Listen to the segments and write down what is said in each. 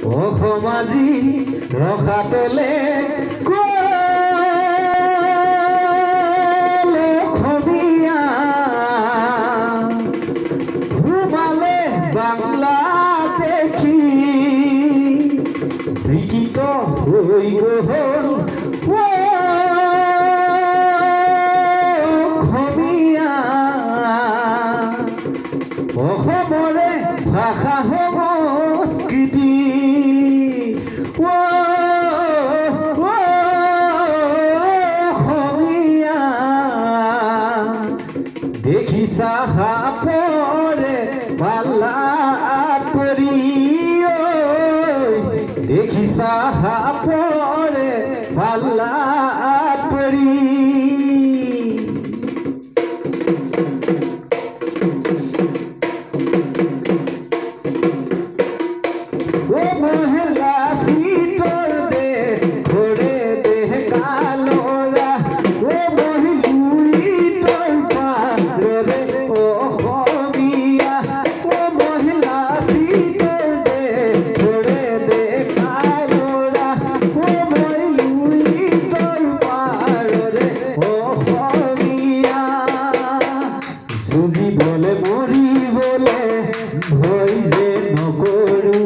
ও সমাজি ৰখাতলে খবিয়া ঘুমালে বাংলা দেখি বিকিত হৈ গ'ল খবিয়া অসমৰে ভাষা সংস্কৃতি অসমীয়া দেখিছা সাপৰে পাল্লা কৰি দেখিছা সাপৰে পাল্লা কৰি মহিলা শীতল দে ঘরে দেহ কালোরা ও মহিলুইতল পারে অসমীয়া ও মহিলা শীতল দে ঘরে দেহ কালোরা ও মহিলুইতল পারে অসমীয়া যদি বলে মরি বলে ভয় যে নকৰো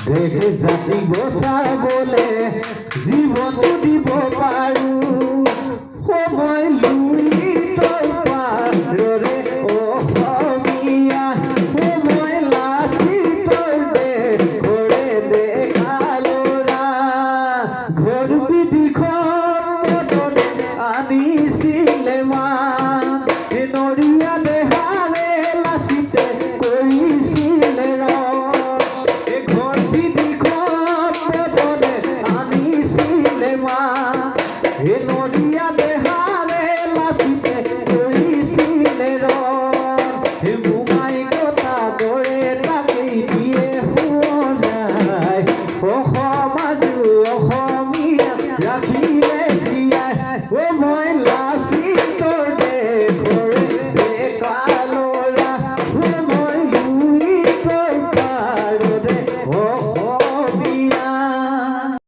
দেখে জাতি বচাবলে জীবন দিব পাৰো সময়